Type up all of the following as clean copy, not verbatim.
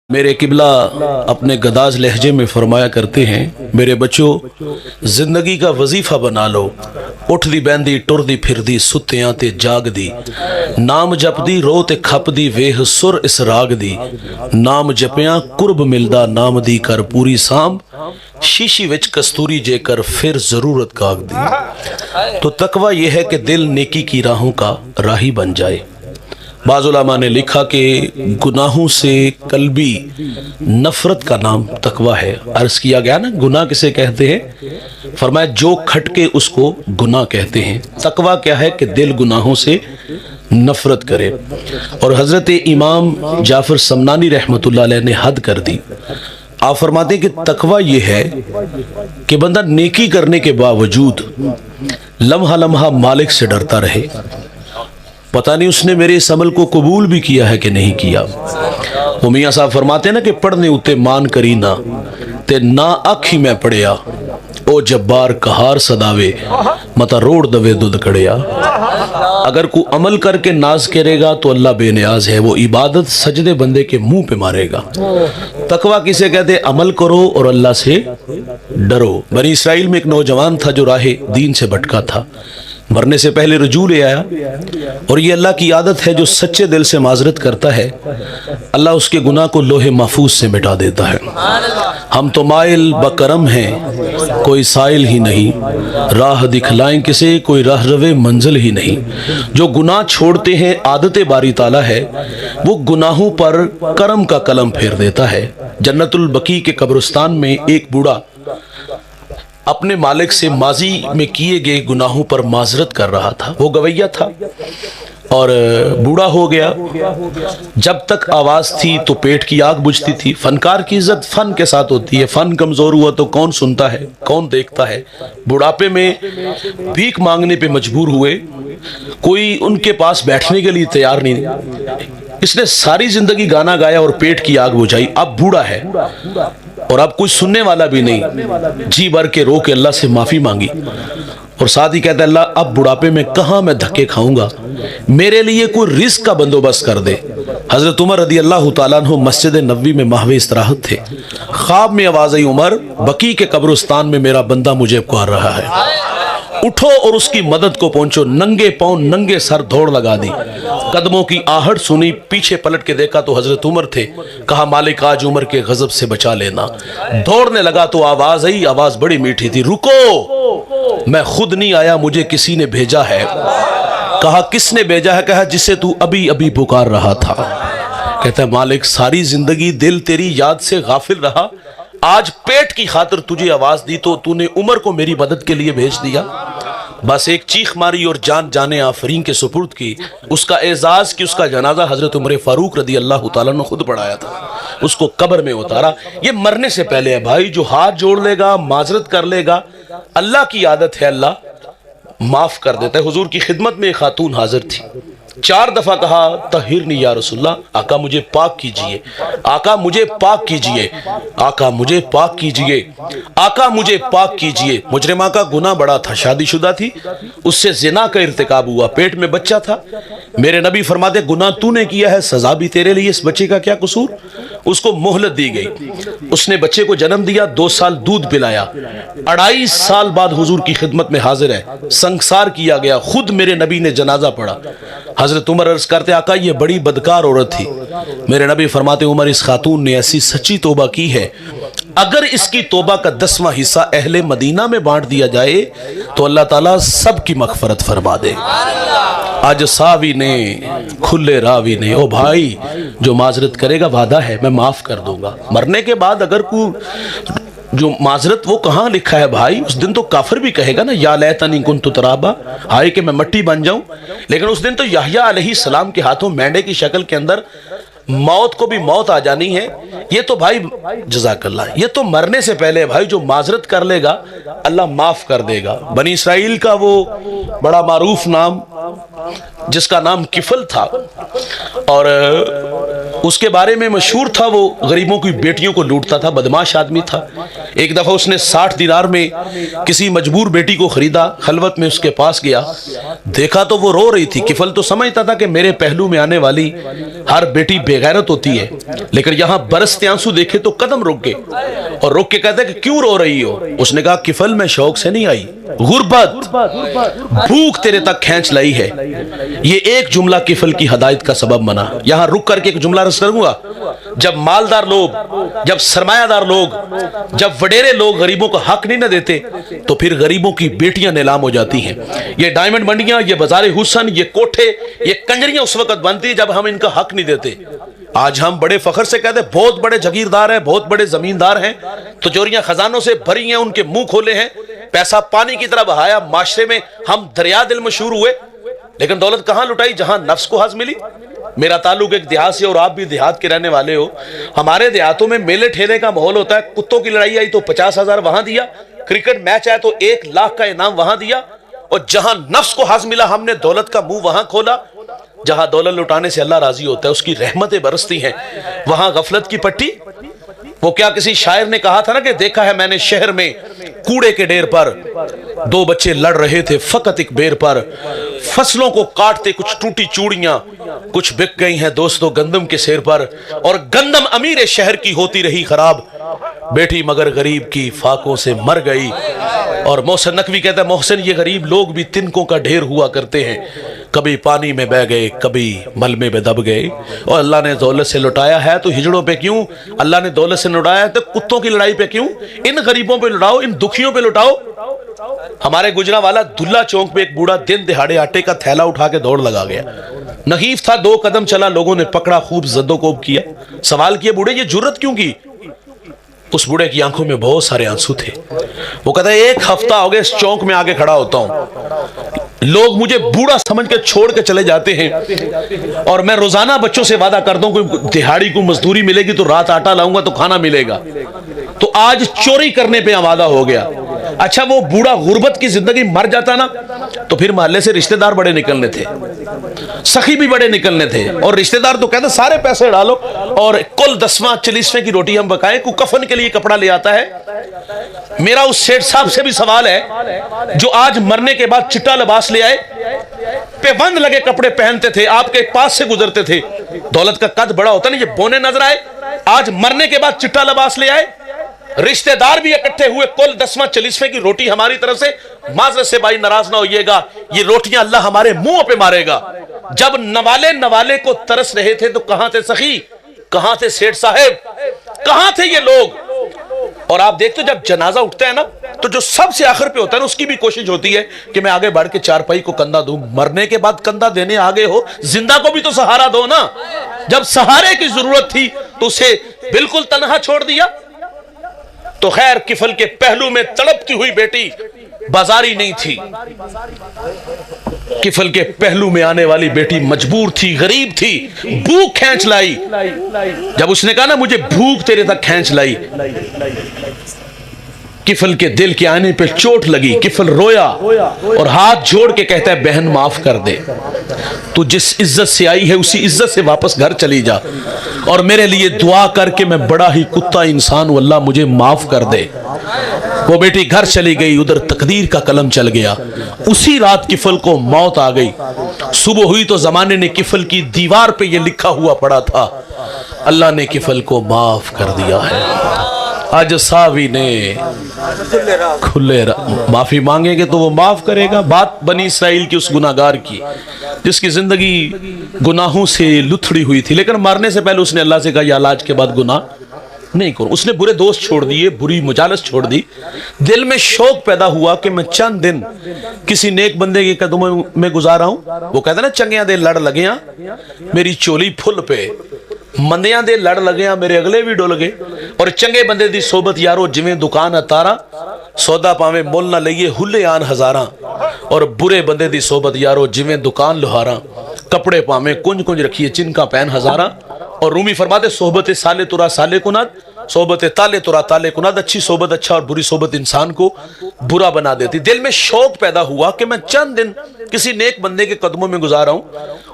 میرے قبلہ اپنے گداز لہجے میں فرمایا کرتے ہیں، میرے بچوں زندگی کا وظیفہ بنا لو، اٹھ دی بیندی ٹر دی پھر دی ستیاں تے جاگ دی، نام جپ دی رو تے کھپ دی ویہ سر اس راگ دی، نام جپیاں قرب ملدا نام دی کر پوری سام، شیشی وچ کستوری جے کر پھر ضرورت کاغ دی۔ تو تقوی یہ ہے کہ دل نیکی کی راہوں کا راہی بن جائے۔ بعض علماء نے لکھا کہ گناہوں سے قلبی نفرت کا نام تقوی ہے۔ عرض کیا گیا نا گناہ کسے کہتے ہیں؟ فرمایا جو کھٹکے اس کو گناہ کہتے ہیں۔ تقوی کیا ہے کہ دل گناہوں سے نفرت کرے۔ اور حضرت امام جعفر سمنانی رحمۃ اللہ علیہ نے حد کر دی۔ آپ فرماتے ہیں کہ تقوی یہ ہے کہ بندہ نیکی کرنے کے باوجود لمحہ لمحہ مالک سے ڈرتا رہے، پتہ نہیں اس نے میرے اس عمل کو قبول بھی کیا ہے کہ نہیں کیا۔ وہ میاں صاحب فرماتے ہیں نا کہ پڑھنے اتے مان کری نہ تے نہ آکھی میں پڑھیا، او جبار کہار صداوے متا روڑ دوے دودھ کڑیا۔ اگر کوئی عمل کر کے ناز کرے گا تو اللہ بے نیاز ہے، وہ عبادت سجدے بندے کے منہ پہ مارے گا۔ تقوی کسے کہتے؟ عمل کرو اور اللہ سے ڈرو۔ بنی اسرائیل میں ایک نوجوان تھا جو راہ دین سے بھٹکا تھا، مرنے سے پہلے رجوع لے آیا، اور یہ اللہ کی عادت ہے جو سچے دل سے معذرت کرتا ہے اللہ اس کے گناہ کو لوح محفوظ سے مٹا دیتا ہے۔ ہم تو مائل بکرم ہیں کوئی سائل ہی نہیں، راہ دکھلائیں کسے کوئی راہ روے منزل ہی نہیں۔ جو گناہ چھوڑتے ہیں عادت باری تعالیٰ ہے، وہ گناہوں پر کرم کا قلم پھیر دیتا ہے۔ جنت البقیع کے قبرستان میں ایک بوڑھا اپنے مالک سے ماضی میں کیے گئے گناہوں پر معذرت کر رہا تھا۔ وہ گویہ تھا اور بوڑھا ہو گیا۔ جب تک آواز تھی تو پیٹ کی آگ بجھتی تھی۔ فنکار کی عزت فن کے ساتھ ہوتی ہے، فن کمزور ہوا تو کون سنتا ہے، کون دیکھتا ہے۔ بڑھاپے میں بھیک مانگنے پہ مجبور ہوئے، کوئی ان کے پاس بیٹھنے کے لیے تیار نہیں۔ اس نے ساری زندگی گانا گایا اور پیٹ کی آگ بجھائی۔ اب بوڑھا ہے اور اب کوئی سننے والا بھی نہیں، جی بھر کے رو کے اللہ سے معافی مانگی، اور ساتھ ہی کہتا ہے اللہ اب بڑھاپے میں کہاں میں دھکے کھاؤں گا، میرے لیے کوئی رزق کا بندوبست کر دے۔ حضرت عمر رضی اللہ تعالیٰ عنہ مسجد نبوی میں محو استراحت تھے۔ خواب میں آواز آئی عمر بقیع کے قبرستان میں میرا بندہ مجھے پکار رہا ہے، اٹھو اور اس کی مدد کو پہنچو۔ ننگے پاؤں ننگے سر دوڑ لگا دی، قدموں کی آہٹ سنی، پیچھے پلٹ کے دیکھا تو حضرت عمر تھے۔ کہا مالک آج عمر کے غضب سے بچا لینا۔ دوڑنے لگا تو آواز آئی، آواز بڑی میٹھی تھی، رکو میں خود نہیں آیا مجھے کسی نے بھیجا ہے۔ کہا کس نے بھیجا ہے؟ کہا جسے تو ابھی ابھی پکار رہا تھا۔ کہتا ہے مالک ساری زندگی دل تیری یاد سے غافل رہا، آج پیٹ کی خاطر تجھے آواز دی تو تو نے عمر کو میری مدد کے لیے بھیج دیا۔ بس ایک چیخ ماری اور جان جانے آفرین کے سپرد کی۔ اس کا اعزاز کی، اس کا جنازہ حضرت عمر فاروق رضی اللہ تعالیٰ نے خود پڑھایا تھا، اس کو قبر میں اتارا۔ یہ مرنے سے پہلے ہے بھائی، جو ہاتھ جوڑ لے گا معذرت کر لے گا، اللہ کی عادت ہے اللہ معاف کر دیتا ہے۔ حضور کی خدمت میں ایک خاتون حاضر تھی، 4 دفعہ کہا طہرنی یا رسول اللہ، آقا مجھے پاک کیجئے، آقا مجھے پاک کیجئے، آقا مجھے پاک کیجئے، آقا مجھے پاک کیجئے۔ مجرمہ کا گناہ بڑا تھا، شادی شدہ تھی، اس سے زنا کا ارتکاب ہوا، پیٹ میں بچہ تھا۔ میرے نبی فرماتے گناہ تو نے کیا ہے، سزا بھی تیرے لیے، اس بچے کا کیا قصور؟ اس کو مہلت دی گئی، اس نے بچے کو جنم دیا، 2 سال دودھ پلایا، 2.5 سال بعد حضور کی خدمت میں حاضر ہے، سنگسار کیا گیا، خود میرے نبی نے جنازہ پڑھا۔ حضرت عمر عرض کرتے آقا یہ بڑی بدکار عورت تھی۔ میرے نبی فرماتے عمر اس خاتون نے ایسی سچی توبہ کی ہے، اگر اس کی توبہ کا 10واں حصہ اہل مدینہ میں بانٹ دیا جائے تو اللہ تعالیٰ سب کی مغفرت فرما دے۔ آج ساوی نے کھلے راوی نے، او بھائی جو معذرت کرے گا وعدہ ہے میں معاف کر دوں گا۔ مرنے کے بعد اگر کوئی جو معذرت وہ کہاں لکھا ہے بھائی، اس دن تو کافر بھی کہے گا نا یا لیتنی کنت ترابا، ہائے کہ میں مٹی بن جاؤں۔ لیکن اس دن تو یحییٰ علیہ السلام کے ہاتھوں مینڈے کی شکل کے اندر موت کو بھی موت آ جانی ہے۔ یہ تو بھائی جزاک اللہ، یہ تو مرنے سے پہلے بھائی جو معذرت کر لے گا اللہ معاف کر دے گا۔ بنی اسرائیل کا وہ بڑا معروف نام جس کا نام کفل تھا، اور اس کے بارے میں مشہور تھا وہ غریبوں کی بیٹیوں کو لوٹتا تھا، بدماش آدمی تھا۔ ایک دفعہ اس نے 60 دینار میں کسی مجبور بیٹی کو خریدا، خلوت میں اس کے پاس گیا، دیکھا تو وہ رو رہی تھی۔ کفل تو سمجھتا تھا کہ میرے پہلو میں آنے والی ہر بیٹی बेगैरत होती है, लेकिन यहां बरसते आंसू देखे तो कदम रुक गए और रुक के कहते कि क्यों रो रही हो? उसने कहा किफल में शौक से नहीं आई, गुर्बत भूख तेरे तक खींच लाई है। ये एक जुमला किफल की हदायत का सबब बना। यहां रुक करके एक जुमला रस करूंगा, जब मालदार लोग, जब सरमायादार लोग, जब वडेरे लोग गरीबों को हक नहीं न देते तो फिर गरीबों की बेटियां नीलाम हो जाती हैं। ये डायमंड मंडियां, ये बाजार हुसन, ये कोठे, ये कंजरियां उस वक्त बनती है जब हम इनका हक नहीं देते। आज हम बड़े फखर से कहते हैं बहुत बड़े जागीरदार हैं, बहुत बड़े जमींदार हैं, तिजोरियां खजानों से भरी हैं, उनके मुंह खोले हैं, पैसा पानी की तरह बहाया, माशरे में हम दरिया दिल मशहूर हुए, लेकिन दौलत कहां लुटाई? जहां नफ्स को हज मिली। मेरा ताल्लुक एक देहात से, और आप भी देहात के रहने वाले हो। हमारे देहातों में मेले ठेले का माहौल होता है, कुत्तों की लड़ाई आई तो 50,000 वहां दिया, क्रिकेट मैच आया तो 1 लाख का इनाम वहां दिया, और जहां नफ्स को हज मिला हमने दौलत का मुंह वहां खोला। जहां दौलत लुटाने से अल्लाह राजी होता है, उसकी रहमतें बरसती हैं, वहां गफलत की पट्टी। वो क्या किसी शायर ने कहा था ना कि देखा है मैंने शहर में कूड़े के ढेर पर 2 बच्चे लड़ रहे थे फकत एक बेर पर, फसलों को काटते कुछ टूटी चूड़ियां, कुछ बिक गई हैं दोस्तों गंदम के सेर पर, और गंदम अमीर शहर की होती रही खराब, बेटी मगर गरीब की फाकों से मर गई। और मोहसिन नकवी कहता है मोहसिन ये गरीब लोग भी तिनकों का ढेर हुआ करते हैं, कभी पानी में बह गए, कभी मलमे में दब गए। और अल्लाह ने दौलत से लुटाया है तो हिजड़ों पे क्यों? अल्लाह ने दौलत से लुटाया है तो कुत्तों की लड़ाई पे क्यों? इन गरीबों पे लुटाओ, इन दुखियों पे लुटाओ। हमारे गुजरावाला दुल्ला चौक पे एक बूढ़ा दिन दिहाड़े आटे का थैला उठा के दौड़ लगा गया। नहीफ था, 2 कदम चला, लोगों ने पकड़ा, खूब जद्दोकोब किया। सवाल किया बूढ़े ये जुर्रत क्यों की? उस बूढ़े की आंखों में बहुत सारे आंसू थे। वो कहता है 1 हफ्ता हो गया इस चौक में आगे खड़ा होता हूं, लोग मुझे बूढ़ा समझ के छोड़ के चले जाते हैं, और मैं रोजाना बच्चों से वादा करता हूं कोई दिहाड़ी को मजदूरी मिलेगी तो रात आटा लाऊंगा तो खाना मिलेगा। तो आज चोरी करने पे वादा हो गया। अच्छा वो बूढ़ा गुर्बत की जिंदगी मर जाता ना तो फिर मोहल्ले से रिश्तेदार बड़े निकलने थे, सखी भी बड़े निकलने थे, और रिश्तेदार तो कहते सारे पैसे डालो और कुल 10वां 40वें की रोटी हम पकाएं, को कफन के लिए कपड़ा ले आता है। मेरा उस सेठ साहब से भी सवाल है जो आज मरने के बाद चिट्टा लिबास ले आए, पेबंद लगे कपड़े पहनते थे, आपके पास से गुजरते थे, दौलत का कद बड़ा होता नहीं, ये बोने नजर आए, आज मरने के बाद चिट्टा लिबास ले आए, रिश्तेदार भी इकट्ठे हुए, कुल 10वां 40वें की रोटी हमारी तरफ से, माजरत से भाई नाराज ना होइएगा, ये रोटियां अल्लाह हमारे मुंह पे मारेगा। जब नवाले को तरस रहे थे तो कहां थे सखी, कहां थे सेठ साहब, कहां थे ये लोग? और आप देखते हो जब जनाजा उठता है ना तो जो सबसे आखिर पे होता है ना उसकी भी कोशिश होती है कि मैं आगे बढ़ के चारपाई को कंधा दूं। मरने के बाद कंधा देने आगे हो, जिंदा को भी तो सहारा दो ना। जब सहारे की जरूरत थी तो उसे बिल्कुल तन्हा छोड़ दिया। तो खैर किफल के पहलू में तड़पती हुई बेटी बाजारी नहीं थी, किफल के पहलू में आने वाली बेटी मजबूर थी, गरीब थी, भूख खींच लाई। जब उसने कहा ना मुझे भूख तेरे तक खींच लाई, किफल के दिल के आने पे चोट लगी, किफल रोया और हाथ जोड़ के कहता है बहन माफ कर दे, तू जिस इज्जत से आई है उसी इज्जत से वापस घर चली जा, और मेरे लिए दुआ करके मैं बड़ा ही कुत्ता इंसान हूं, अल्लाह मुझे माफ कर दे। वो बेटी घर चली गई, उधर तकदीर का कलम चल गया। उसी रात किफल को मौत आ गई। सुबह हुई तो जमाने ने किफल की दीवार पे ये लिखा हुआ पड़ा था, अल्लाह ने किफल को माफ कर दिया है। आज सावी ने खुले माफी मांगेंगे तो वो माफ करेगा। बात बनी इसराइल की उस गुनाहगार की जिसकी जिंदगी गुनाहों से लुथड़ी हुई थी, लेकिन मरने से पहले उसने अल्लाह से कहा या अल्लाह आज के बाद गुनाह नहीं करूं। उसने बुरे दोस्त छोड़ दिए, बुरी मुजालस छोड़ दी। दिल में शौक पैदा हुआ कि मैं चंद दिन किसी नेक बंदे के कदमों में गुजारा हूं। वो कहता ना चंगिया दे लड़ लगे मेरी चोली फुल पे, मंदियां दे लड़ लगे मेरे अगले भी डुल गए। और चंगे बंदे दी सोबत यारो जिवें दुकान अतारा, सौदा पावे मुल ना लईए हुले आन हजारा। और बुरे बंदे दी सोबत यारो जिवें दुकान लोहारा, कपड़े पावे कुंज कुंज रखिए चिनका पहन हजारा। और रूमी फरमाते सोहबत साले तुरा साले कुनाद, सोबत ताले तुरा ताले कुनाद, अच्छी सोबत अच्छा और बुरी सोबत इंसान को बुरा बना देती। दिल में शौक पैदा हुआ कि मैं चंद दिन किसी नेक बंदे के कदमों में गुजारा हूं।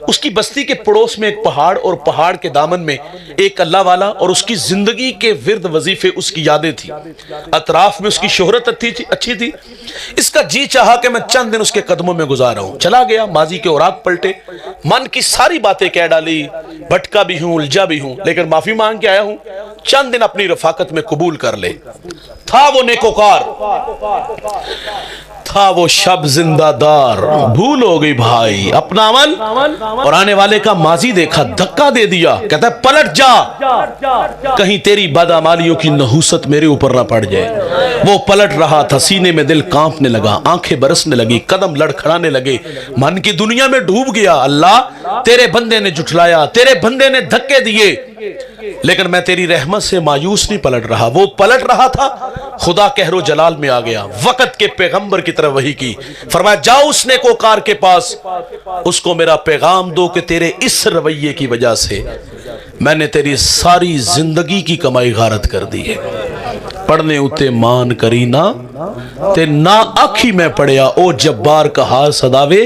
उसकी बस्ती के पड़ोस में एक पहाड़, और पहाड़ के दामन में एक अल्लाह वाला, और उसकी जिंदगी के विर्द वजीफे, उसकी यादें थी, अतराफ में उसकी शोहरत अच्छी थी। इसका जी चाहा कि मैं चंद दिन उसके कदमों में गुजारा हूं। चला गया, माजी के औराक पलटे, मन की सारी बातें कह डाली, भटका भी हूं, उलझा भी हूं, लेकिन माफी मांग के आया हूं, चंद दिन अपनी रफाकत में कबूल कर ले। था वो नेकोकार, था वो शब जिंदादार, भूल हो गई भाई अपना अमल और आने वाले का माजी देखा, धक्का दे दिया, कहता है पलट जा, कहीं तेरी बदअमालियों की नहूसत मेरे ऊपर ना पड़ जाए। वो पलट रहा था, सीने में दिल कांपने लगा, आंखें बरसने लगी, कदम लड़खड़ाने लगे, मन की दुनिया में डूब गया। अल्लाह तेरे बंदे ने जुठलाया, तेरे बंदे ने धक्के दिए, लेकिन मैं तेरी रहमत से मायूस नहीं पलट रहा। वो पलट रहा था, खुदा कहरो जलाल में आ गया, वक्त के पैगंबर की तरफ वही की, फरमाया जाओ उस नेकोकार के पास, उसको मेरा पैगाम दो कि तेरे इस रवैये की वजह से मैंने तेरी सारी जिंदगी की कमाई गारत कर दी है। पढ़ने उते मान करी ना ते ना आखी में पढ़िया, ओ जब्बार कहा सदावे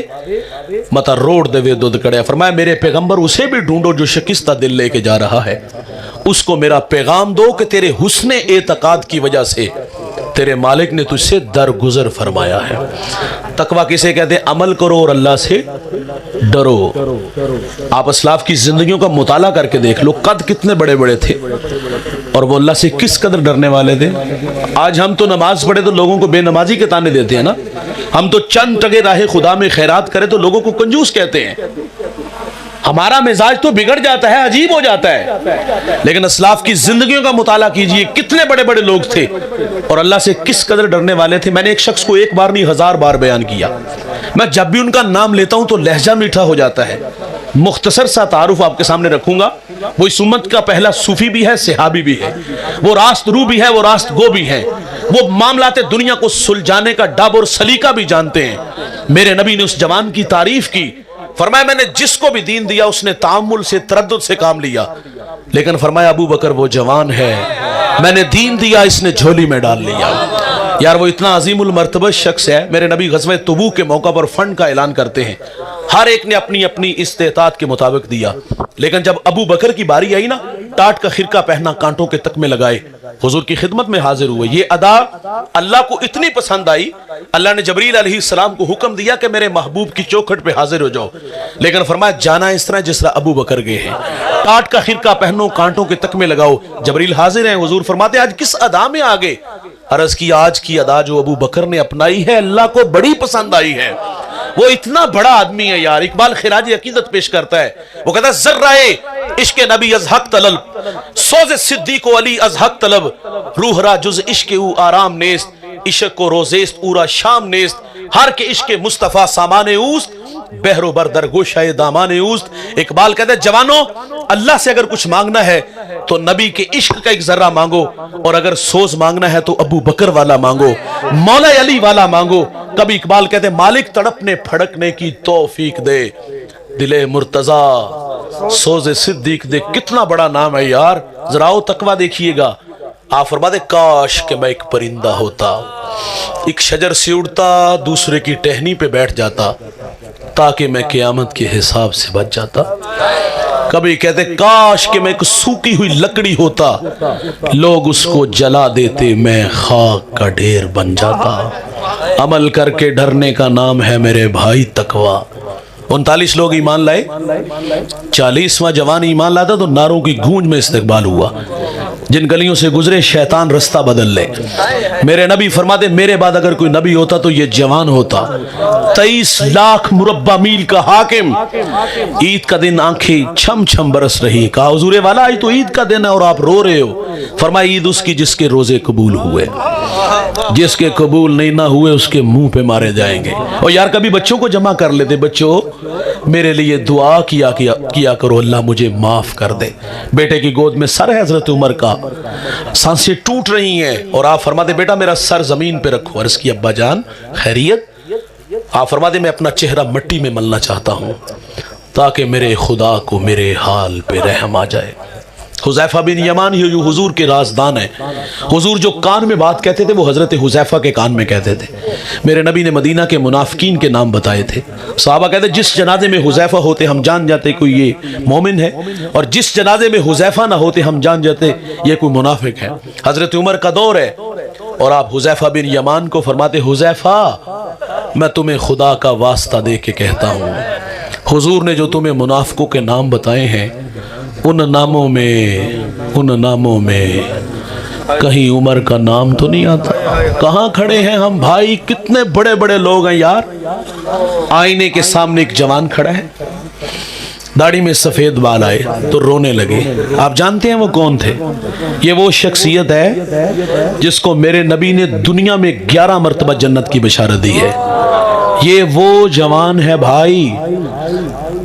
मता रोड देवे दुध कड़िया। फरमाया मेरे पैगंबर उसे भी ढूंढो जो शिकस्ता दिल लेके जा रहा है, उसको मेरा पैगाम दो कि तेरे हुस्ने एतकाद की वजह से तेरे मालिक ने तुझसे दरगुजर फरमाया है। तकवा किसे कहते हैं? अमल करो और अल्लाह से डरो। आप असलाफ की जिंदगियों का मुताला करके देख लो, कद कितने बड़े बड़े थे और वो अल्लाह से किस कदर डरने वाले थे। आज हम तो नमाज पढ़े तो लोगों को बेनमाजी के ताने देते हैं ना, हम तो चंद टके राहे खुदा में खैरात करें तो लोगों को कंजूस कहते हैं। हमारा मिजाज तो बिगड़ जाता है, अजीब हो जाता है। लेकिन असलाफ की जिंदगियों का मुताला कीजिए, कितने बड़े बड़े लोग थे और अल्लाह से किस कदर डरने वाले थे। मैंने एक शख्स को एक बार नहीं 1000 बार बयान किया। मैं जब भी उनका नाम लेता हूं तो लहजा मीठा हो जाता है। मुख्तसर सा तारुफ आपके सामने रखूंगा। वो इस उम्मत का पहला सूफी भी है, सहाबी भी है, वो रास्त रू भी है, वो रास्त गो भी है, वो मामलाते दुनिया को सुलझाने का डब और सलीका भी जानते हैं। मेरे नबी ने उस जवान की तारीफ की, फरमाया मैंने जिसको भी दीन दिया उसने तामुल से, तरद्दुद से काम लिया, लेकिन फरमाया अबू बकर वो जवान है, मैंने दीन दिया इसने झोली में डाल लिया। यार वो इतना अजीमुल मर्तबा शख्स है। मेरे नबी ग़ज़वा तबूक के मौका पर फंड का ऐलान करते हैं, हर एक ने अपनी अपनी इस्तेताअत के मुताबिक दिया, लेकिन जब अबू बकर की बारी आई ना, टाट का खिरका पहना, कांटों के तकमे लगाए, हुजूर की खिदमत में हाजिर हुए। ये अदा अल्लाह को इतनी पसंद आई, अल्लाह ने जबरील अलैहिस्सलाम को हुक्म दिया कि मेरे महबूब की चौखट पे हाजिर हो जाओ, लेकिन फरमाया जाना इस तरह जिस तरह अबू बकर गए हैं, टाट का खिरका पहनो, कांटों के तकमे लगाओ। जबरील हाजिर हैं, हुजूर फरमाते आज किस अदा में आ गए? अर्ज की आज की अदा जो अबू बकर ने अपनाई है अल्लाह को बड़ी पसंद आई है। वो इतना बड़ा आदमी है यार। इकबाल खिराजी अकीदत पेश करता है, वो कहता है जर्राए इश्क नबी अज हक तलब, सोज़े सिद्दीक़ अली अज हक तलब, रूहरा जुज इश्क उ आराम नेस्त, इश्क को रोजेस्त पूरा शाम नेस्त, हर के इश्क मुस्तफा सामाने उस्त, बहरो बरदर गोशाए दामाने उस्त। इकबाल कहते हैं जवानों अल्लाह से अगर कुछ मांगना है तो नबी के इश्क का एक जर्रा मांगो, और अगर सोज मांगना है तो अबू बकर वाला मांगो, मौला अली वाला मांगो। कभी इकबाल कहते हैं मालिक तड़पने फड़कने की तौफीक दे, दिले मुर्तजा सोज़े सिद्दीक दे। कितना बड़ा नाम है यार, जराओ तकवा देखिएगा। आप फरमाते काश कि मैं एक परिंदा होता, एक शजर से उड़ता, दूसरे की टहनी पे बैठ जाता, ताकि मैं क़यामत के हिसाब से बच जाता। कभी कहते काश कि मैं एक सूखी हुई लकड़ी होता, लोग उसको जला देते, मैं खाक का ढेर बन जाता। अमल करके डरने का नाम है मेरे भाई तकवा। 39 लोग ईमान लाए, 40वां जवान ईमान लाता तो नारों की गूंज में इस्तकबाल हुआ। जिन गलियों से गुजरे शैतान रास्ता बदल ले। मेरे नबी फरमाते मेरे बाद अगर कोई नबी होता तो ये जवान होता, 23 लाख मुरब्बा मील का हाकिम। ईद का दिन आंखें छम छम बरस रही। कहा हुजूर वाला आज तो ईद का दिन है और आप रो रहे हो। फरमाया ईद उसकी जिसके रोजे कबूल हुए, जिसके कबूल नहीं ना हुए उसके मुंह पे मारे जाएंगे। और यार कभी बच्चों को जमा कर लेते, बच्चों मेरे लिए दुआ किया करो, अल्लाह मुझे माफ कर दे। बेटे की गोद में सर है हजरत उमर का, सांसें टूट रही हैं और आप फरमाते बेटा मेरा सर जमीन पे रखो। अर्ज की अब्बा जान खैरियत? आप फरमाते मैं अपना चेहरा मिट्टी में मलना चाहता हूं ताकि मेरे खुदा को मेरे हाल पे रहम आ जाए। حذیفہ بن یمان ہی جو حضور کے رازدان ہیں، حضور جو کان میں بات کہتے تھے وہ حضرت حذیفہ کے کان میں کہتے تھے۔ میرے نبی نے مدینہ کے منافقین کے نام بتائے تھے، صحابہ کہتے جس جنازے میں حذیفہ ہوتے ہم جان جاتے کوئی یہ مومن ہے، اور جس جنازے میں حذیفہ نہ ہوتے ہم جان جاتے یہ کوئی منافق ہے۔ حضرت عمر کا دور ہے اور آپ حذیفہ بن یمان کو فرماتے حذیفہ میں تمہیں خدا کا واسطہ دے کے کہتا ہوں، حضور نے جو تمہیں منافقوں کے نام بتائے ہیں ان ناموں میں کہیں عمر کا نام تو نہیں آتا۔ کہاں کھڑے ہیں ہم بھائی، کتنے بڑے بڑے لوگ ہیں یار۔ آئینے کے سامنے ایک جوان کھڑا ہے، داڑھی میں سفید بال آئے تو رونے لگے۔ آپ جانتے ہیں وہ کون تھے؟ یہ وہ شخصیت ہے جس کو میرے نبی نے دنیا میں 11 مرتبہ جنت کی بشارت دی ہے۔ یہ وہ جوان ہے بھائی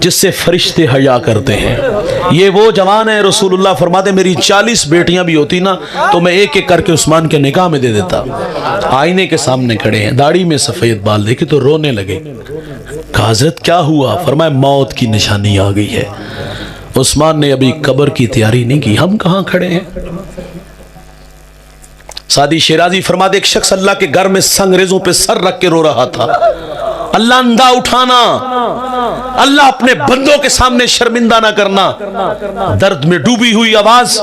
جس سے فرشتے حیا کرتے ہیں۔ یہ وہ جوان ہے، رسول اللہ فرماتے میری 40 بیٹیاں بھی ہوتی نا تو میں ایک ایک کر کے عثمان کے نکاح میں دے دیتا۔ آئینے کے سامنے کھڑے ہیں، داڑھی میں سفید بال دیکھے تو رونے لگے۔ کہا حضرت کیا ہوا؟ فرمایا موت کی نشانی آ گئی ہے۔ عثمان نے ابھی قبر کی تیاری نہیں کی، ہم کہاں کھڑے ہیں؟ سعدی شیرازی فرماتے ایک شخص اللہ کے گھر میں سنگریزوں پہ سر رکھ کے رو رہا تھا۔ اللہ اندھا اٹھانا، اللہ اپنے بندوں کے سامنے شرمندہ نہ کرنا۔ درد میں ڈوبی ہوئی آواز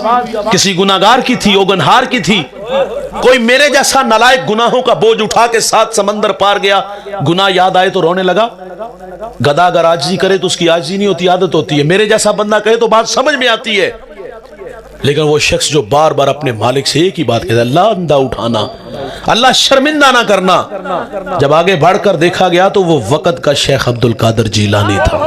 کسی گناہگار کی تھی، اوگنہار کی تھی۔ کوئی میرے جیسا نالائق گناہوں کا بوجھ اٹھا کے 7 سمندر پار گیا، گناہ یاد آئے تو رونے لگا۔ گدھا اگر عاجزی کرے تو اس کی عاجزی نہیں ہوتی، عادت ہوتی ہے۔ میرے جیسا بندہ کہے تو بات سمجھ میں آتی ہے، لیکن وہ شخص جو بار بار اپنے مالک سے ایک ہی بات کہتا ہے اللہ اندھا اٹھانا، اللہ شرمندہ نہ کرنا۔ جب آگے بڑھ کر دیکھا گیا تو وہ وقت کا شیخ عبد القادر جیلانی تھا۔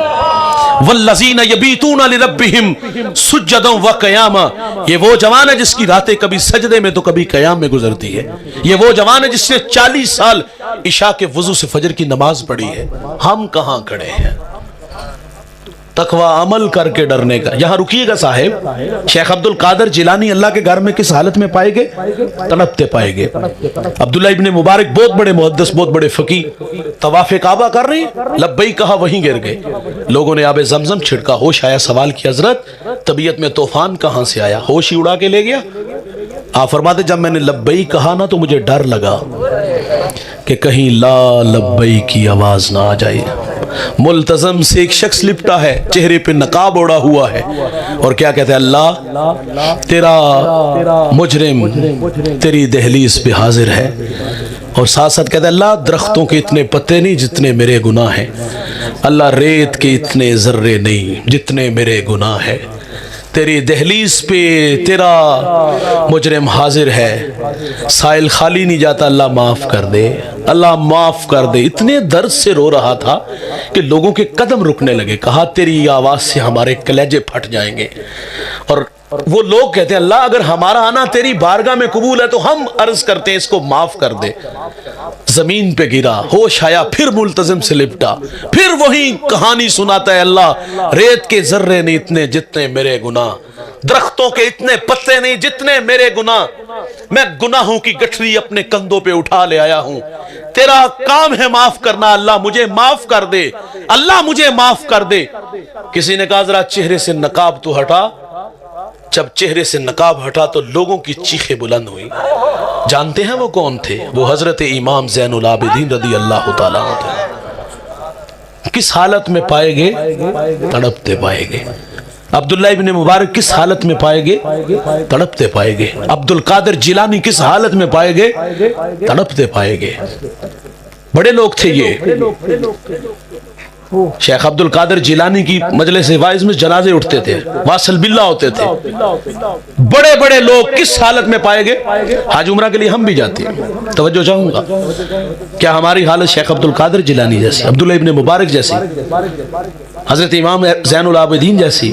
والذین یبیتون لربہم سجدا وقیاما، یہ وہ جوان ہے جس کی راتیں کبھی سجدے میں تو کبھی قیام میں گزرتی ہے۔ یہ وہ جوان ہے جس نے 40 سال عشاء کے وضو سے فجر کی نماز پڑھی ہے۔ ہم کہاں کھڑے ہیں؟ تقوی عمل کر کے ڈرنے کا۔ یہاں رکیے گا صاحب، شیخ عبد القادر جیلانی اللہ کے گھر میں کس حالت میں پائے گئے؟ تڑپتے پائے گئے۔ عبداللہ ابن مبارک بہت بڑے محدث، بہت بڑے فقیہ، طواف کعبہ کر رہے ہیں، لبیک کہا وہیں گر گئے۔ لوگوں نے آب زمزم چھڑکا، ہوش آیا، سوال کیا حضرت طبیعت میں طوفان کہاں سے آیا؟ ہوش ہی اڑا کے لے گیا؟ آپ فرماتے جب میں نے لبیک کہا نا تو مجھے ڈر لگا کہ کہیں لا لبیک کی آواز نہ آ جائے۔ ملتزم سے ایک شخص لپٹا ہے، چہرے پہ نقاب اوڑا ہوا ہے، اور کیا کہتے ہیں اللہ تیرا مجرم تیری دہلیز پہ حاضر ہے، اور ساتھ ساتھ کہتے ہیں اللہ درختوں کے اتنے پتے نہیں جتنے میرے گناہ ہیں، اللہ ریت کے اتنے ذرے نہیں جتنے میرے گناہ ہیں، تیری دہلیز پہ تیرا مجرم حاضر ہے، سائل خالی نہیں جاتا، اللہ معاف کر دے، اللہ معاف کر دے۔ اتنے درد سے رو رہا تھا کہ لوگوں کے قدم رکنے لگے۔ کہا تیری آواز سے ہمارے کلیجے پھٹ جائیں گے، اور وہ لوگ کہتے ہیں اللہ اگر ہمارا آنا تیری بارگاہ میں قبول ہے تو ہم عرض کرتے ہیں اس کو معاف کر دے۔ زمین پہ گرا، ہوش آیا، پھر ملتزم سے لپٹا، پھر وہی کہانی سناتا ہے اللہ ریت کے ذرے نہیں اتنے جتنے میرے گناہ، درختوں کے اتنے پتے نہیں جتنے میرے گناہ، میں گناہوں کی گٹھری اپنے کندھوں پہ اٹھا لے آیا ہوں، تیرا کام ہے معاف کرنا، اللہ مجھے معاف کر دے، اللہ مجھے معاف کر دے۔ کسی نے کہا ذرا چہرے سے نقاب تو ہٹا۔ جب چہرے سے نقاب ہٹا تو لوگوں کی چیخیں بلند ہوئی۔ جانتے ہیں وہ کون تھے؟ وہ حضرت امام زین العابدین رضی اللہ تعالیٰ عنہ۔ کس حالت میں پائے گئے؟ تڑپتے پائے گئے۔ عبداللہ ابن مبارک کس حالت میں پائے گئے؟ تڑپتے پائے گئے۔ عبد القادر جیلانی کس حالت میں پائے گئے؟ تڑپتے پائے گئے۔ بڑے لوگ تھے یہ۔ شیخ عبد القادر جیلانی کی مجلس وائز میں جنازے اٹھتے تھے، واصل باللہ ہوتے تھے۔ بڑے بڑے لوگ کس حالت میں پائے گئے؟ حج عمرہ کے لیے ہم بھی جاتے ہیں، توجہ چاہوں گا، کیا ہماری حالت شیخ عبد القادر جیلانی جیسی، عبداللہ ابن مبارک جیسی، حضرت امام زین العابدین جیسی؟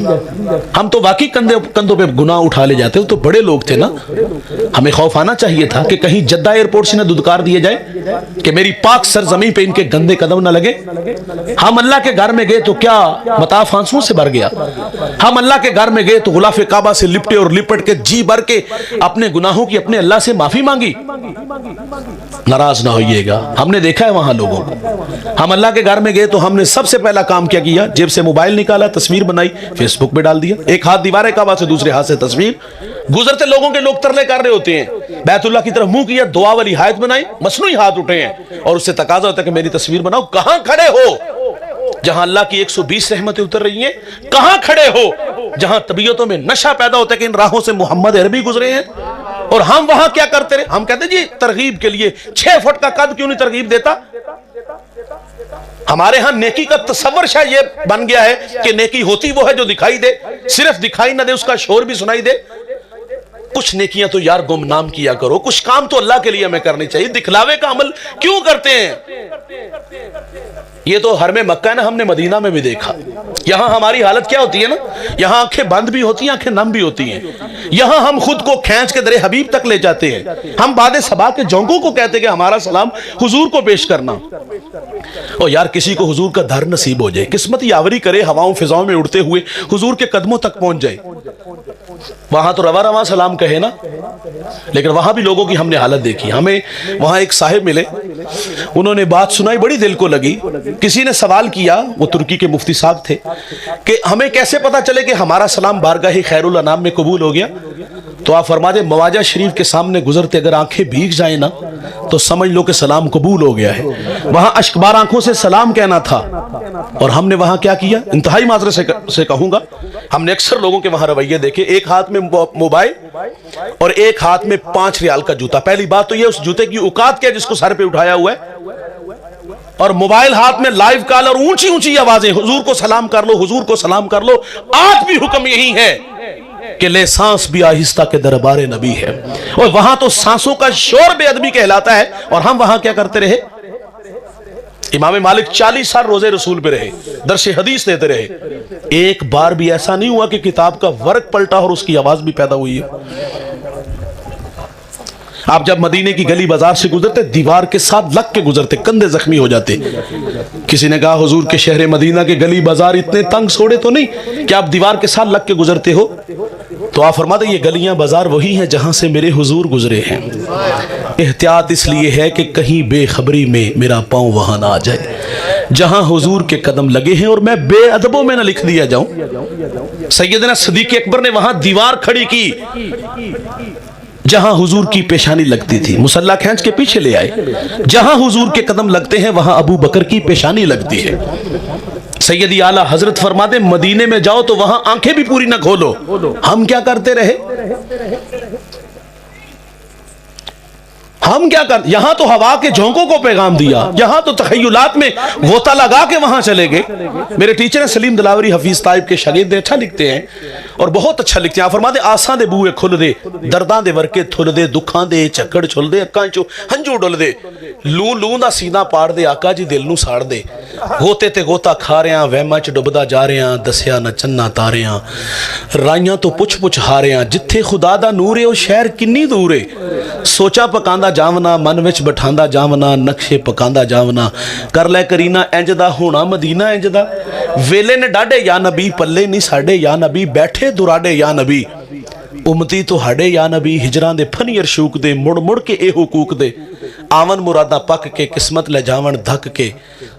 ہم تو واقعی کندھوں پہ گناہ اٹھا لے جاتے، تو بڑے لوگ تھے نا۔ ہمیں خوف آنا چاہیے تھا کہ کہیں جدہ ایئرپورٹ سے نہ دودکار دیے جائے کہ میری پاک سرزمین پہ ان کے گندے قدم نہ لگے۔ ہم اللہ کے گھر میں گئے تو کیا مطاف آنسوؤں سے بھر گیا؟ ہم اللہ کے گھر میں گئے تو غلاف کعبہ سے لپٹے اور لپٹ کے جی بھر کے اپنے گناہوں کی اپنے اللہ سے معافی مانگی؟ नाराज ना होइए गया। हमने देखा है वहां लोगों को। हम अल्लाह के घर में गए तो हमने सबसे पहला काम क्या किया, जेब से मोबाइल निकाला, तस्वीर बनाई, फेसबुक पे डाल दिया। एक हाथ दीवार काबा से, दूसरे हाथ से तस्वीर। गुजरते लोगों के लोग तरले कर रहे होते हैं, बैतुल्लाह की तरफ मुंह किया, दुआ वाली हायत बनाई, मसनूई हाथ उठे हैं और उससे तकाजा होता है कि मेरी तस्वीर बनाओ। कहां खड़े हो जहां अल्लाह की 120 रहमतें उतर रही हैं? कहां खड़े हो जहां तबीयतों में नशा पैदा होता है कि इन राहों से मोहम्मद अरबी गुजरे हैं? और हम वहां क्या करते रहे? हम कहते जी तरगीब के लिए 6 फुट का कद क्यों नहीं तरगीब देता? हमारे यहां नेकी का तसव्वुर शायद ये बन गया है कि नेकी होती वो है जो दिखाई दे, सिर्फ दिखाई ना दे, उसका शोर भी सुनाई दे। कुछ नेकियां तो यार गुमनाम किया करो, कुछ काम तो अल्लाह के लिए हमें करनी चाहिए। दिखलावे का अमल क्यों करते हैं? ये तो हर में मक्का है ना, हमने मदीना में भी देखा। यहां हमारी हालत क्या होती है ना, यहां आंखें बंद भी होती हैं, आंखें नम भी होती हैं। यहां हम खुद को खींच के दरे हबीब तक ले जाते हैं। हम बादे सबा के जोंकों को कहते हैं कि हमारा सलाम हुजूर को पेश करना। और यार किसी को हुजूर का दर नसीब हो जाए, किस्मत यावरी करे, हवाओं फिजाओं में उड़ते हुए हुजूर के कदमों तक पहुंच जाए, वहां तो रवा रवा सलाम कहे ना। लेकिन वहां भी लोगों की हमने हालत देखी। हमें वहां एक साहिब मिले, उन्होंने बात सुनाई, बड़ी दिल को लगी। किसी ने सवाल किया, वो तुर्की के मुफ्ती साहब थे, कि हमें कैसे पता चले कि हमारा सलाम बारगाह खैरुल अनाम में कबूल हो गया? तो आप फरमा दे, मवाजा शरीफ के सामने गुजरते अगर आंखें भीग जाए ना तो समझ लो कि सलाम कबूल हो गया है। वहां अश्कबार आंखों से सलाम कहना था। और हमने वहां क्या किया, इंतहाई माजरत से कहूंगा, हमने अक्सर लोगों के वहां रवैये देखे, एक हाथ में मोबाइल और एक हाथ में 5 रियाल का जूता। पहली बात तो ये, उस जूते की औकात क्या जिसको सर पे उठाया हुआ है, और मोबाइल हाथ में, लाइव कॉल और ऊंची ऊंची आवाजें, हुजूर को सलाम कर लो, हुजूर को सलाम कर लो। आज भी हुक्म यही है कि ले सांस भी आहिस्ता के दरबारे नबी है। और वहां तो सांसों का शोर बेअदबी कहलाता है, और हम वहां क्या करते रहे? इमाम मालिक 40 साल रोजे रसूल पे रहे, दर्श हदीस देते रहे। एक बार भी ऐसा नहीं हुआ कि किताब का वर्क पलटा और उसकी आवाज भी पैदा हुई है। आप जब मदीने की गली बाजार से गुजरते, दीवार के साथ लग के गुजरते, कंधे जख्मी हो जाते। किसी ने कहा, हुजूर के शहर मदीना के गली बाजार इतने तंग सोड़े तो नहीं कि आप दीवार के साथ लग के गुजरते हो? तो आप फरमाते, ये गलियां बाजार वही हैं जहां से मेरे हुजूर गुजरे हैं। एहतियात इसलिए है कि कहीं बेखबरी में मेरा पांव वहां ना आ जाए जहां हुजूर के कदम लगे हैं, और मैं बेअदबों में ना लिख दिया जाऊं। सैयदना सिद्दीक अकबर ने वहां दीवार खड़ी की जहां हुजूर की पेशानी लगती थी, मुसल्ला खींच के पीछे ले आए। जहां हुजूर के कदम लगते हैं वहां अबू बकर की पेशानी लगती है। सैयदी आला हजरत फरमाते, मदीने में जाओ तो वहां आंखें भी पूरी ना खोलो। हम क्या करते रहे? हम क्या कर, यहां तो हवा के झोंकों को पैगाम दिया, यहां तो तखय्युलात में गोता लगा के वहां चले गए। मेरे टीचर हैं सलीम दिलावरी हफीज ताइब के शागिर्द, अच्छा लिखते हैं और बहुत अच्छा लिखते हैं। फरमाते, आसां दे बूए खुल दे, दर्दां दे वर्के थुल दे, दुखां दे झक्कड़ छुल दे, अक्कां चों हंझू डुल दे, लू लू दा सीना पाड़ दे, आका जी दिल नूं साड़ दे। गोते ते गोता खा रिया, वहमां च डुबदा जा रिया, दसिया ना चन्ना तारियां, राइयां तो पुछ पुछ हारियां, जिथे खुदा दा नूर है ओ शहर किन्नी दूर है। सोचा पकांदा जावना, मन विच बिठांदा जावना, नक्शे पकांदा जावना, कर लै करीना इंज दा, होना मदीना इंज दा। वेले ने डाढे या नबी, पल्ले नहीं साडे या नबी, बैठे दुराडे या नबी, उम्मती तुहाडे या नबी, हिजरां दे फनी अरशूक दे, मुड़ मुड़ के ए हुकूक दे, आवन मुरादा पक के, किस्मत ले जावन धक के,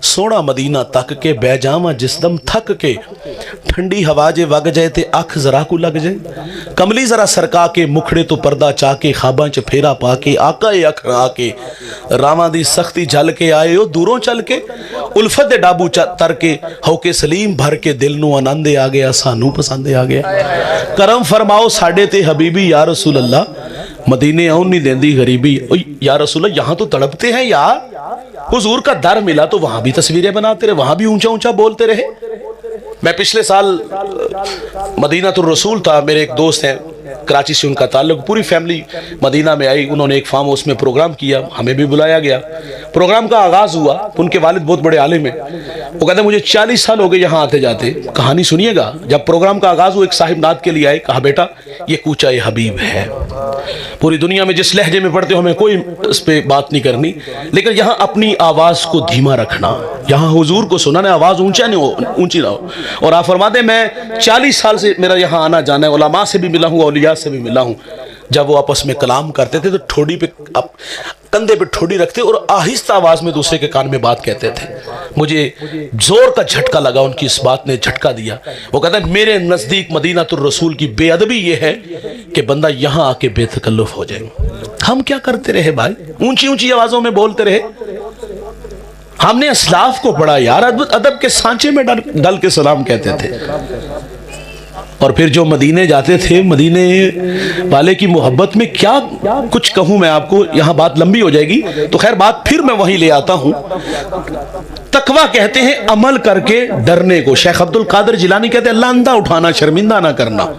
सोना मदीना तक के, बह जावा जिसदम थक के, ठंडी हवा जे वग जाए ते अख जरा को लग जाए, कमली जरा सरका के, मुखड़े तो पर्दा चा के, खाबां च फेरा पा के, आका ए अख रा के, रावां दी सख्ती झल के आए ओ दूरों चल के, उल्फत दे डाबू तर के, होके सलीम भर के, दिल नू आनंद आ गया, सानू पसंद आ गया। करम फरमाओ साडे ते हबीबी या रसूल अल्लाह, मदीने आउन नहीं देंदी गरीबी। या रसूल अल्लाह, यहाँ तो तड़पते हैं यार। हुजूर का दर मिला तो वहां भी तस्वीरें बनाते रहे, वहां भी ऊंचा ऊंचा बोलते रहे। मैं पिछले साल मदीना तो रसूल था, मेरे एक दोस्त हैं कराची से, उनका ताल्लुक, पूरी फैमिली मदीना में आई। उन्होंने एक फार्म हाउस में प्रोग्राम किया, हमें भी बुलाया गया। प्रोग्राम का आगाज हुआ, उनके वालिद बहुत बड़े आलिम हैं, वो कहते मुझे 40 साल हो गए यहाँ आते जाते। कहानी सुनिएगा, जब प्रोग्राम का आगाज हुआ एक साहिब नात के लिए आए, कहा बेटा ये कूचा ये हबीब है। पूरी दुनिया में जिस लहजे में पढ़ते हो हमें कोई इस पे बात नहीं करनी, लेकिन यहाँ अपनी आवाज को धीमा रखना, यहाँ हुजूर को सुनाना, आवाज ऊंचा नहीं हो, ऊंची ना हो। और आप फरमाते मैं 40 साल से मेरा यहाँ आना जाना है, उलमा से भी मिला हूँ, औलिया से भी मिला हूँ, जब वो आपस में कलाम करते थे तो ठोड़ी पे कंधे पे ठोड़ी रखते और आहिस्ता आवाज में दूसरे के कान में बात कहते थे। मुझे जोर का झटका लगा, उनकी इस बात ने झटका दिया। वो कहता है मेरे नजदीक मदीनातुर रसूल की बेअदबी ये है कि बंदा यहां आके बेतकल्लुफ हो जाए। हम क्या करते रहे भाई, ऊंची ऊंची आवाजों में बोलते रहे। हमने असलाफ को पढ़ा यार, अदब के सांचे में डल के सलाम कहते थे। और फिर जो मदीने जाते थे, मदीने वाले की मोहब्बत में क्या कुछ कहूं मैं आपको, यहां बात लंबी हो जाएगी, तो खैर बात फिर मैं वहीं ले आता हूं। तकवा कहते हैं अमल करके डरने को। शेख अब्दुल कादिर जिलानी कहते हैं अल्लाह अंधा उठाना, शर्मिंदा ना करना।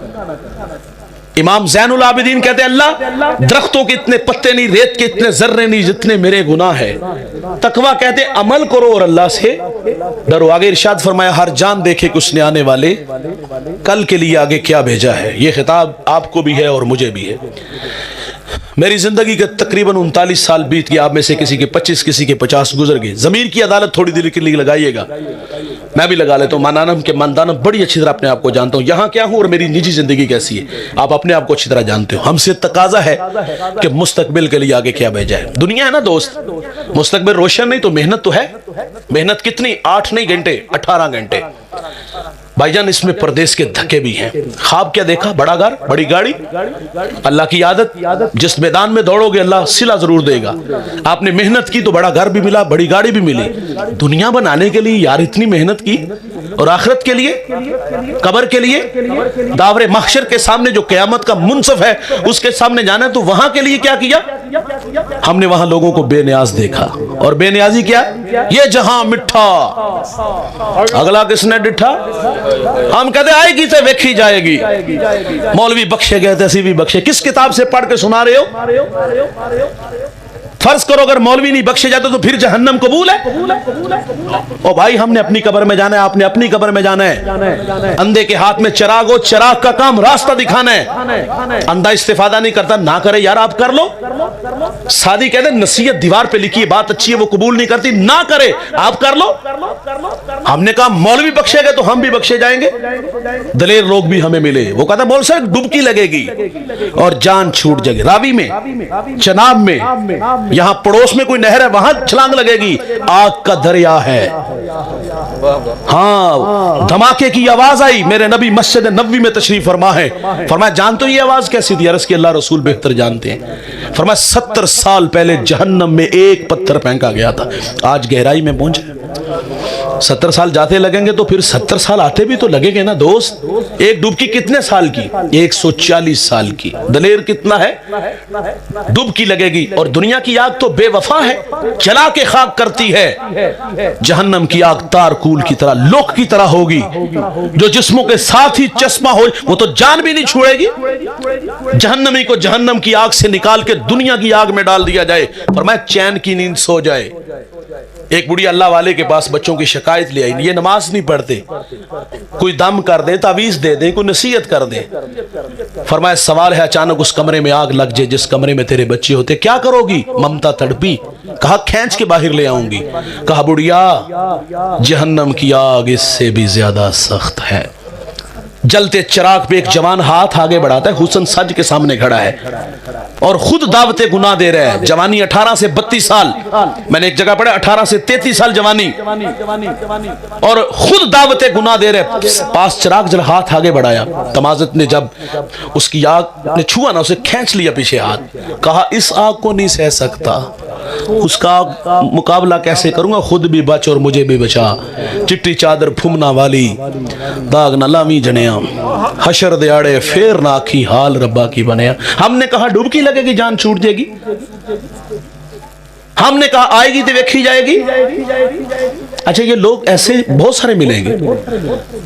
इमाम ज़ैनुल आबिदीन कहते हैं अल्लाह दरख्तों के इतने पत्ते नहीं, रेत के इतने जर्रे नहीं जितने मेरे गुनाह है। तकवा कहते हैं अमल करो और अल्लाह से डरो। आगे इरशाद फरमाया हर जान देखे कि उसने आने वाले कल के लिए आगे क्या भेजा है। यह खिताब आपको भी है और मुझे भी है। मेरी जिंदगी के तकरीबन 39 साल बीत गए। आप में से किसी के 25, किसी के 50 गुजर गए। जमीर की अदालत थोड़ी देर के लिए लगाइएगा, मैं भी लगा लेता हूँ। मानानम के मानदानम बड़ी अच्छी तरह अपने आप को जानता हूँ, यहाँ क्या हूँ और मेरी निजी जिंदगी कैसी है आप अपने आप को अच्छी तरह जानते हो। हमसे तकाजा है कि मुस्तकबिल के लिए आगे क्या भेजा है। दुनिया है ना दोस्त, मुस्तकबिल रोशन नहीं तो मेहनत तो है। मेहनत कितनी? 8 नहीं घंटे, 18 घंटे। भाईजान इसमें परदेश के धक्के भी हैं। ख्वाब क्या देखा? बड़ा घर, बड़ी गाड़ी, अल्लाह की आदत। जिस मैदान में दौड़ोगे अल्लाह सिला जरूर देगा। आपने मेहनत की तो बड़ा घर भी मिला, बड़ी गाड़ी भी मिली। दुनिया बनाने के लिए यार इतनी मेहनत की, और आखिरत के लिए, कब्र के लिए, दावरे महशर के सामने जो क़यामत का मुनसफ है उसके सामने जाना है, तो वहां के लिए क्या किया? हमने वहां लोगों को बेनियाज देखा। और बेनियाजी क्या? ये जहां मिठा, अगला किसने डिठा? हम कहते आएगी तो वेखी जाएगी। मौलवी बख्शे गए थे, असी भी बख्शे। किस किताब से पढ़ के सुना रहे हो? फर्ज करो अगर मौलवी नहीं बख्शे जाते तो फिर जहन्नम कबूल है? ओ भाई हमने अपनी कब्र में जाना है, आपने अपनी कब्र में जाना है। अंधे के हाथ में चराग हो, चराग का काम रास्ता दिखाना है। अंधा इस्तेफादा नहीं करता, ना करे यार आप कर लो। सादी कहते नसीहत दीवार पे लिखी है, बात अच्छी है, वो कबूल नहीं करती, ना करे आप कर लो। हमने कहा मौलवी बख्शे गए तो हम भी बख्शे जाएंगे। दलेर लोग भी हमें मिले। वो कहता बोल सर डुबकी लगेगी और जान छूट जाएगी। रावी में, चनाब में, यहां पड़ोस में कोई नहर है वहां छलांग लगेगी। आग का दरिया है। हाँ, धमाके की आवाज आई। मेरे नबी मस्जिद नबवी में तशरीफ फरमा है। फरमाया जानते हो ये आवाज कैसी थी? अर्ज़ की अल्लाह रसूल बेहतर जानते हैं। फरमाया 70 साल पहले जहन्नम में एक पत्थर फेंका गया था, आज गहराई में पहुंचे। 70 साल जाते लगेंगे तो फिर 70 साल आते भी तो लगेंगे ना दोस्त। एक डुबकी कितने साल की? 140 साल की। दलेर कितना है? डुबकी लगेगी। और दुनिया की आग तो बेवफा है, जला के खाक करती है। जहन्नम की आग तारकूल की तरह, लोक की तरह होगी, जो जिस्मों के साथ ही चश्मा हो वो तो जान भी नहीं छोड़ेगी। जहन्नमी को जहन्नम की आग से निकाल के दुनिया की आग में डाल दिया जाए, फरमाया चैन की नींद सो जाए। एक बुढ़ी अल्लाह वाले के पास बच्चों की शिकायत ले आई, ये नमाज नहीं पढ़ते, कोई दम कर दे, तावीज दे दे, कोई नसीहत कर दे। फरमाया सवाल है अचानक उस कमरे में आग लग जाए जिस कमरे में तेरे बच्चे होते, क्या करोगी? ममता तड़पी, कहा खींच के बाहर ले आऊंगी। कहा बुढ़िया जहन्नम की आग इससे भी ज्यादा सख्त है। जलते चिराग पे एक जवान हाथ आगे बढ़ाता है, हुस्न सज के सामने खड़ा है और खुद दावते गुनाह दे रहा है। जवानी 18 से 32 साल, मैंने एक जगह पढ़ा 18 से 33 साल जवानी, और खुद दावते गुनाह दे रहे। पास चिराग जल हाथ आगे बढ़ाया, तमाजत ने जब उसकी आग ने छुआ ना, उसे खींच लिया पीछे हाथ। कहा इस आग को नहीं सह सकता, उसका मुकाबला कैसे करूंगा? खुद भी बच और मुझे भी बचा। चिट्टी चादर फुमना वाली, दाग न लावी जनिया, हशर दयाड़े फेर ना आखी, हाल रब्बा की बनया। हमने कहा डुबकी लगेगी जान छूट जाएगी, हमने कहा आएगी तो वेखी जाएगी। अच्छा ये लोग ऐसे बहुत सारे मिलेंगे,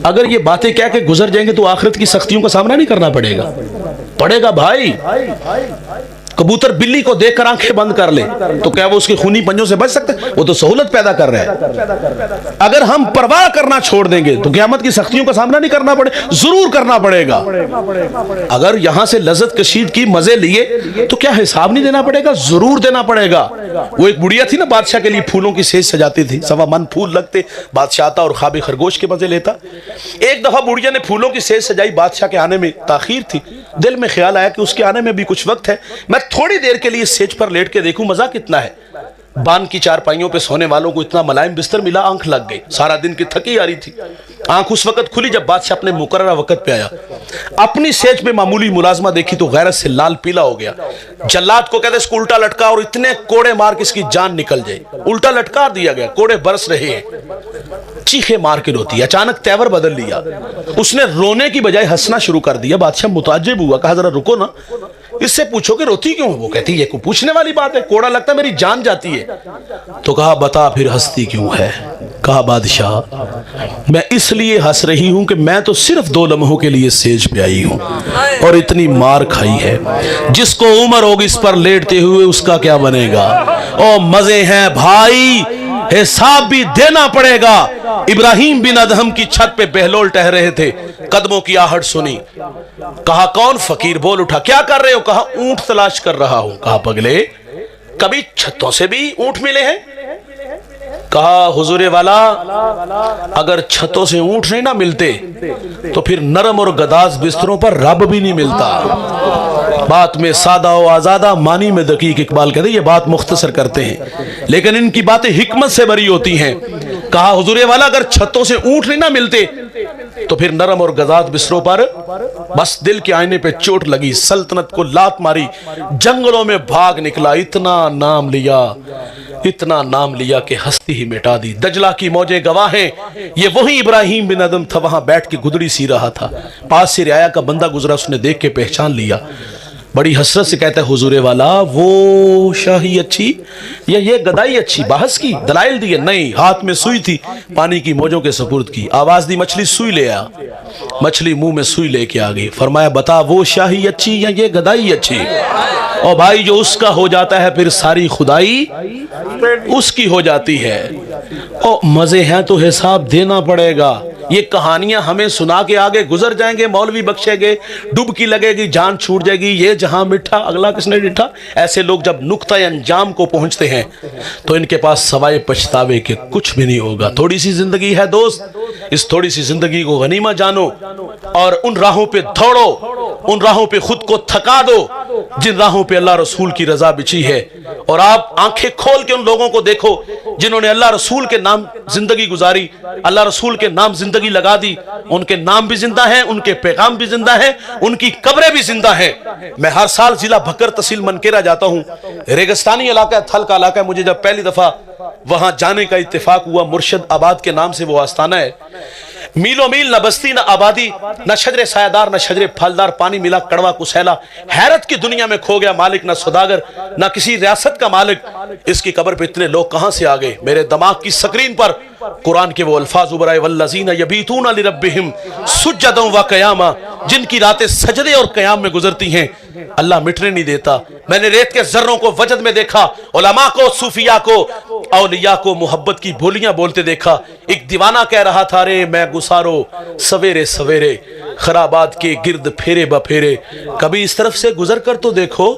अगर ये बातें कह के गुजर जाएंगे तो आखिरत की सख्तियों का सामना नहीं करना पड़ेगा भाई। कबूतर बिल्ली को देखकर आंखें बंद कर ले तो क्या वो उसके खूनी पंजों से बच सकते? वो तो सहूलत पैदा कर रहा है। अगर हम परवाह करना छोड़ देंगे तो क़यामत की सख्तियों का सामना नहीं करना पड़े, जरूर करना पड़ेगा। अगर यहां से लज्जत कशीद की, मजे लिए, तो क्या हिसाब नहीं देना पड़ेगा? जरूर देना पड़ेगा। वो एक बुढ़िया थी ना, बादशाह के लिए फूलों की सेज सजाती थी, सवा मन फूल लगते, बादशाह आता और ख्वाबे खरगोश के मजे लेता। एक दफा बुढ़िया ने फूलों की सेज सजाई, बादशाह के आने में ताखीर थी। दिल में ख्याल आया कि उसके आने में भी कुछ वक्त है, मैं थोड़ी देर के लिए सेज पर लेट के देखूं मजा कितना है। बान की चारपाइयों पे सोने वालों को इतना मुलायम बिस्तर मिला, आंख लग गई। सारा दिन की थकी आ रही थी, आंख उस वक्त खुली जब बादशाह अपने मुकर्ररा वक्त पे आया। अपनी सेज पे मामूली मुलाजमा देखी तो गैरत से लाल पीला हो गया। जल्लाद को कहते इसको उल्टा लटका और इतने कोड़े मार के इसकी जान निकल जाए। उल्टा लटका दिया गया, कोड़े बरस रहे हैं, चीखे मार के रोती। अचानक तेवर बदल लिया, उसने रोने की बजाय हंसना शुरू कर दिया। बादशाह मुताज्जिब हुआ, कहा जरा रुको ना, इससे पूछो कि रोती क्यों है। वो कहती है, कोई पूछने वाली बात है, कोड़ा लगता मेरी जान जाती है। तो कहा बता फिर हंसती क्यों है। कहा बादशाह मैं इसलिए हंस रही हूं कि मैं तो सिर्फ 2 लम्हों के लिए सेज पे आई हूं और इतनी मार खाई है, जिसको उम्र होगी इस पर लेटते हुए उसका क्या बनेगा। ओ मजे हैं भाई, हिसाब भी देना पड़ेगा। इब्राहिम बिन अदहम की छत पे बहलोल टह रहे थे, कदमों की आहट सुनी। कहा कौन फकीर? बोल उठा, क्या कर रहे हो? कहा ऊंट तलाश कर रहा हूं। कहा पगले कभी छतों से भी ऊंट मिले हैं? कहा हुजूरे वाला अगर छतों से ऊंट नहीं ना मिलते तो फिर नरम और गदाज बिस्तरों पर रब भी नहीं मिलता। बात में सादा और आजादा, मानी में दकीक। इकबाल कहते ये बात मुख्तसर करते हैं लेकिन इनकी बातें हिकमत से भरी होती हैं। कहा हुजूरे वाला अगर छतों से ऊंट नहीं ना मिलते तो फिर नरम और गदाज बिस्तरों पर बस दिल के आईने पे चोट लगी, सल्तनत को लात मारी, जंगलों में भाग निकला, इतना नाम लिया कि हस्ती ही मिटा दी। दजला की मौजें गवाहें, ये वही इब्राहिम बिन अदम था, वहां बैठ के गुदड़ी सी रहा था। पास से रियाया का बंदा गुजरा, उसने देख के पहचान लिया। बड़ी हसरत से कहता है हुजूरे वाला वो शाही अच्छी या ये गदाई अच्छी? बहस की, दलाइल दिए, नहीं। हाथ में सुई थी, पानी की मौजों के सुपुर्द की। आवाज दी मछली सुई ले आ। मछली मुंह में सुई लेके आ गई। फरमाया बता वो शाही अच्छी या ये गदाई अच्छी? और भाई जो उसका हो जाता है फिर सारी खुदाई उसकी हो जाती है। और मजे हैं तो हिसाब देना पड़ेगा। ये कहानियां हमें सुना के आगे गुजर जाएंगे, मौलवी बख्शेंगे, डुबकी लगेगी, जान छूट जाएगी, ये जहां मिठा अगला किसने डिठा। ऐसे लोग जब नुक्ता अंजाम को पहुंचते हैं तो इनके पास सवाए पछतावे के कुछ भी नहीं होगा। थोड़ी सी जिंदगी है दोस्त, इस थोड़ी सी जिंदगी को गनीमत जानो और उन राहों पे दौड़ो, उन राहों पे खुद को थका दो जिन राहों पे अल्लाह रसूल की रजा बिछी है। और आप आंखें खोल के उन लोगों को देखो जिन्होंने अल्लाह रसूल के नाम जिंदगी गुजारी, अल्लाह रसूल के नाम जिंदगी लगा दी। उनके नाम भी जिंदा है, उनके पैगाम भी जिंदा है, उनकी कब्रें भी जिंदा है। मैं हर साल जिला भक्कर तहसील मनकेरा जाता हूं, रेगिस्तानी इलाका है, थल का इलाका है। मुझे जब पहली दफा वहां जाने का इत्तेफाक हुआ, मुर्शद आबाद के नाम से वो आस्थाना है। मीलों मील न बस्ती न आबादी, न शजरे सायादार न शजरे फलदार, पानी मिला कड़वा कुसैला। हैरत की दुनिया में खो गया मालिक, न सौदागर न किसी रियासत का मालिक। इसकी कब्र पे इतने लोग कहां से आ गए? मेरे दिमाग की स्क्रीन पर कुरान के वो अल्फाज उभर आए, वल्लज़ीना यबीतूना लिरब्बिहिम सुज्जदन व क़यामा, जिनकी रातें सजदे और क़याम में गुजरती हैं, अल्लाह मिटने नहीं देता। मैंने रेत के जर्रों को वजद में देखा, उलमा को, सूफिया को, औलिया को मोहब्बत की बोलियां बोलते देखा। एक दीवाना कह रहा था, रे मैं गुसारो सवेरे सवेरे खराबात के गिर्द फेरे बफेरे। कभी इस तरफ से गुजर कर तो देखो,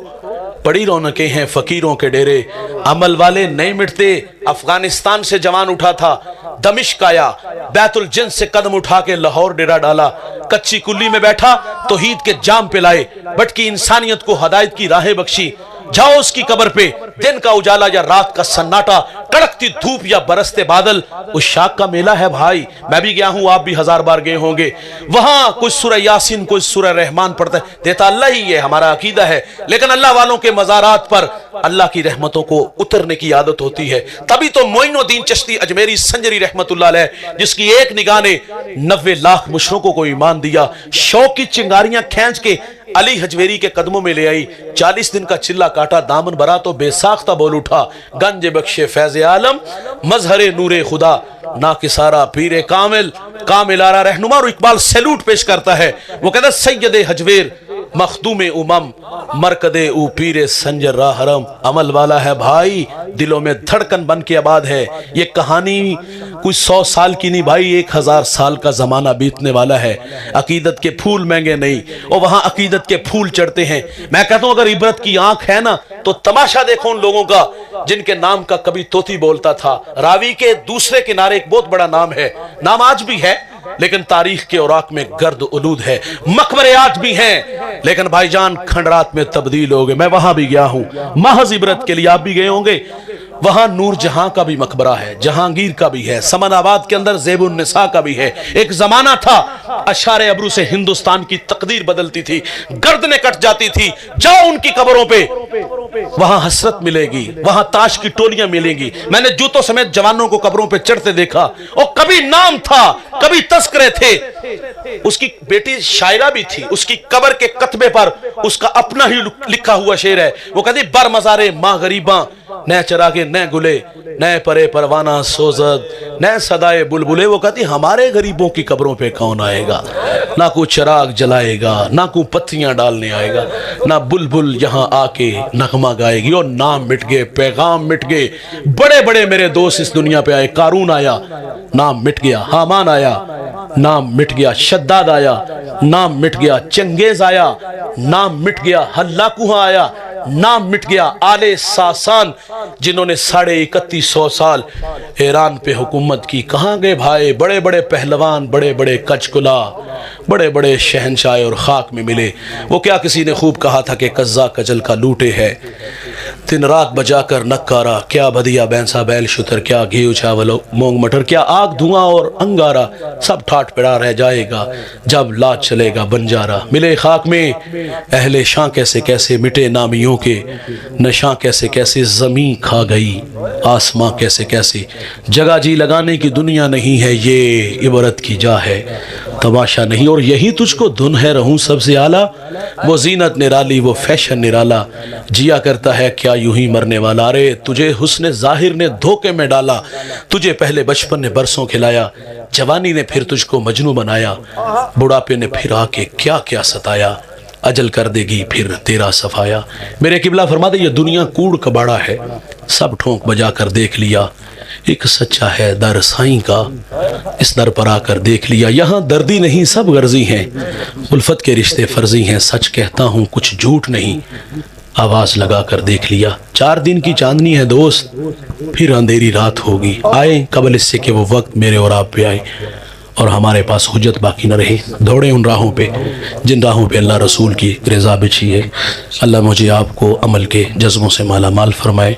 बड़ी रौनकें हैं फकीरों के डेरे। अमल वाले नहीं मिटते। अफगानिस्तान से जवान उठा था, दमिश्क आया, बैतुल जिन्द से कदम उठा के लाहौर डेरा डाला। कच्ची कुल्ली में बैठा तौहीद के जाम पिलाए, भटकी इंसानियत को हदायत की राहें बख्शी। जाओ उसकी कब्र पे, दिन का उजाला या रात का सन्नाटा, कड़कती धूप या बरसते बादल, उस शाख का मेला है भाई। मैं भी गया हूं, आप भी 1000 बार गए होंगे। वहां कुछ सूरह यासीन, कुछ सूरह रहमान पढ़ता है, देता अल्लाह ही है, हमारा अकीदा है। लेकिन अल्लाह वालों के मज़ारात पर अल्लाह की रहमतों को उतरने की आदत होती है। तभी तो मोइनुद्दीन चिश्ती अजमेरी संजरी रहमतुल्लाह अलैह, जिसकी एक निगाह ने 90 लाख मुशरिकों को ईमान दिया, शौक की चिंगारियां खींच के अली हजवेरी के कदमों में ले आई। 40 दिन का चिल्ला काटा, दामन भरा तो बेसाख्ता बोल उठा, गंज बख्शे फैज़ आलम मजहरे नूरे खुदा, ना किसारा पीरे कामिल कामिलारा रहनुमा। और इकबाल सैल्यूट पेश करता है, वो कहता है सैयदे हजवेर मखदूम उमम मरकदे ऊ पीरे संजर रा हरम। अमल वाला है भाई, दिलों में धड़कन बन के आबाद है। ये कहानी कोई 100 साल की नहीं भाई, 1000 साल का जमाना बीतने वाला है। अकीदत के फूल महंगे नहीं, और वहां अकीदत के फूल चढ़ते हैं। मैं कहता हूं अगर इबरत की आंख है ना तो तमाशा देखो उन लोगों का जिनके नाम का कभी तोती बोलता था। रावी के दूसरे किनारे एक बहुत बड़ा नाम है, नाम आज भी है लेकिन तारीख के औराक में गर्द उलूद है। मकबरे आज भी हैं लेकिन भाईजान खंडरात में तब्दील हो गए। मैं वहां भी गया हूं, महज इबरत के लिए, आप भी गए होंगे। वहां नूर जहां का भी मकबरा है, जहांगीर का भी है, समनाबाद के अंदर ज़ेबुन निसा का भी है। एक जमाना था अशारे अबरू से हिंदुस्तान की तकदीर बदलती थी, गर्दनें कट जाती थी। जाओ उनकी कब्रों पे, वहां हसरत मिलेगी, वहां ताश की टोलियां मिलेंगी। मैंने जूतों समेत जवानों को कब्रों पे चढ़ते देखा, और कभी नाम था, कभी तस्करे थे। उसकी बेटी शायरा भी थी, उसकी कब्र के कतबे पर उसका अपना ही लिखा हुआ शेर है। वो कहती बर मज़ारे माँ गरीबा, न चरागे न गुले, न परे परवाना सोजद, न सदाए बुलबुले। वो कहती हमारे गरीबों की कब्रों पे कौन आएगा, ना कोई चराग जलाएगा, ना कोई पत्तियां डालने आएगा, ना बुलबुल यहाँ आके नगमा गाएगी। और नाम मिट गए, पैगाम मिट गए। बड़े बड़े मेरे दोस्त इस दुनिया पे आए, कारून आया, नाम मिट गया। हामान आया, नाम मिट गया। शद्दाद आया, नाम मिट गया। चंगेज आया, नाम मिट गया। हल्लाकुहा आया, नाम मिट गया। आले सासान जिन्होंने 3150 साल ईरान पे हुकूमत की, कहाँ गए भाई? बड़े बड़े पहलवान, बड़े बड़े कचकुला, बड़े बड़े शहनशाह और खाक में मिले। वो क्या किसी ने खूब कहा था कि कज्जा कजल का लूटे है, दिन रात बजाकर नक्कारा, क्या बदिया बैंसा बैल शुतर, क्या घी चावल मूंग मटर, क्या आग धुआं और अंगारा, सब ठाट पिड़ा रह जाएगा जब लाज चलेगा बंजारा। मिले खाक में अहले शां कैसे कैसे, मिटे नामियों के नशा कैसे कैसे, जमीन खा गई आसमां कैसे कैसे। जगह जी लगाने की दुनिया नहीं है ये, इबरत की जा है तमाशा नहीं। और यही तुझको धुन है रहूं सबसे आला, वो जीनत निराली, वो फैशन निराला, जिया करता है क्या यूं ही मरने वाला। अरे तुझे हुस्न जाहिर ने धोखे में डाला, तुझे पहले बचपन ने बरसों खिलाया, जवानी ने फिर तुझको मजनू बनाया, बुढ़ापे ने फिर आके क्या क्या सताया, अजल कर देगी फिर तेरा सफाया। मेरे किबला फरमाते ये दुनिया कूड़ कबाड़ा है, सब ठोंक बजा कर देख लिया, एक सच्चा है दर साईं का, इस दर पर आकर देख लिया। यहाँ दर्दी नहीं सब गर्जी हैं, उल्फत के रिश्ते फर्जी हैं, सच कहता हूँ कुछ झूठ नहीं, आवाज लगा कर देख लिया। 4 दिन की चांदनी है दोस्त, फिर अंधेरी रात होगी, आए कबल इससे कि वो वक्त मेरे और आप पे आए और हमारे पास हुज्जत बाकी न रहे। दौड़े उन राहों पे जिन राहों पे अल्लाह रसूल की रज़ा बिछी है। अल्लाह मुझे आपको अमल के जज्बों से माला माल फरमाए।